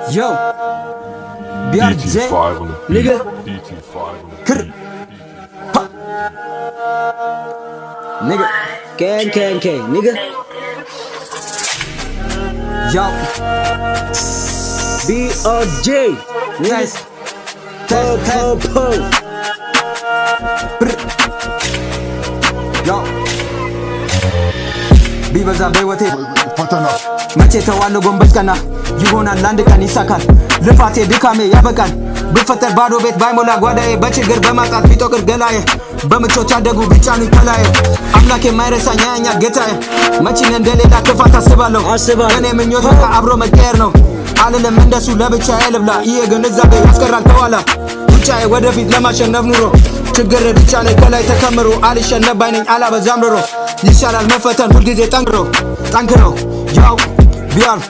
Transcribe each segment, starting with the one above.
Yo, BRJ, nigga, Kr, ha, nigga, K, nigga, yo, BRJ, nigga, test, yo, ቢበዛ በህይወቴ ፈተና መቼ ተዋለው ጎንበስ ቀና ይሆናል አንድ ቀን ይሳካል ልፋቴ ድካሜ ያበቃል ብፈጠር ባዶ ቤት ባይሞላ ጓዳዬ በችግር በማጣት ቢጦቅር ገላዬ በምቾት ያደጉ ቢጫኑኝ ከላዬ አምላኬ የማይረሳኝ ያኛ ጌታዬ መቼም እንደሌላ ክፋት አስባለሁ እኔ ምኞት በቃ አብሮ መቀየር ነው አልልም እንደሱ ለብቻዬ ልብላ ይሄ ግንዛቤ ያስቀራል ከኋላ ብቻዬ ወደፊት ለማሸነፍ ኑሮ ችግር ብቻ ላይ ከላይ ተከምሮ አልሸነፍ ባይነኝ አላበዛም ዶሮ ይሻላል መፈተን ሁልጊዜ ጠንክሮ ያው ቢያል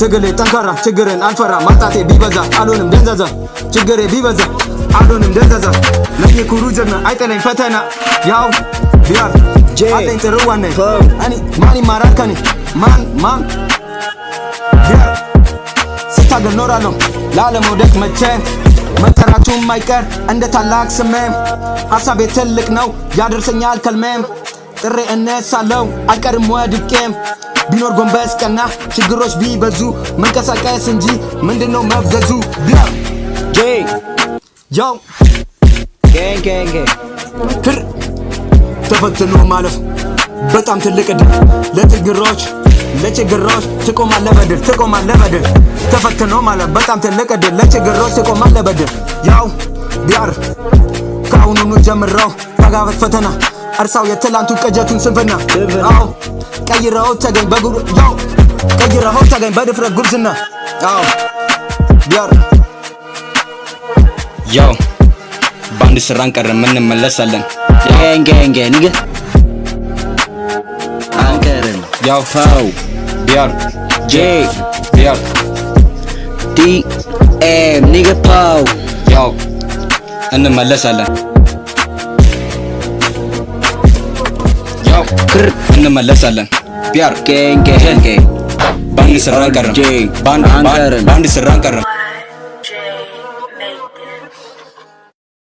ትግሌ ጠንካራ ችግርን አልፈራ ማጣቴ ቢበዛ አልሆንም ደንዘዛ ችግሬ ቢበዛ አልሆንም ደንዘዛ ለኔ ኩሩ ጀግና አይጠለኝ ፈተና ያው ቢያል አለኝ ጥሩዋኔ እኔ ማን ይማራል ከኔ ማን ቢያል ስታገል ኖራለሁ ላለመውደቅ መቼ መጠራቱም ማይቀር እንደ ታላቅ ስሜም ሐሳቤ ትልቅ ነው ያደርሰኛል ከልሜም ጥሬ እነሳለሁ አልቀርም ወድቄም ቢኖር ጎንበስ ቀና ችግሮች ቢበዙ መንቀሳቀስ እንጂ ምንድነው መብዘዙ ጄ ያው ጌ ክር ተፈትኖ ማለፍ በጣም ትልቅ ዕድል ለችግሮች ትቆማለህ በድል ተፈትኖ ማለፍ በጣም ትልቅ ዕድል ለችግሮች ትቆማለህ በድል ያው ቢያር ከአሁኑኑ ጀምረው ተጋፈጥ ፈተና እርሳው የትላንቱ ቅጀቱን ስንፍና አው ቀይረው ተገኝ በጉር ያው ቀይረው ተገኝ በድፍረት ጉብዝና አው ቢያር ያው ባንድ ስራን ቀረን እንመለሳለን ጌንጌ ንገ አንከረን ያው ፋው ቢያር ጄ ቢያር ዲ ኤም ንገ ፓው ያው እንመለሳለን ያው ክር እንመለሳለን ቢያር ጌንጌ ባንድ ስራን ቀረን ባንድ ስራን ቀረን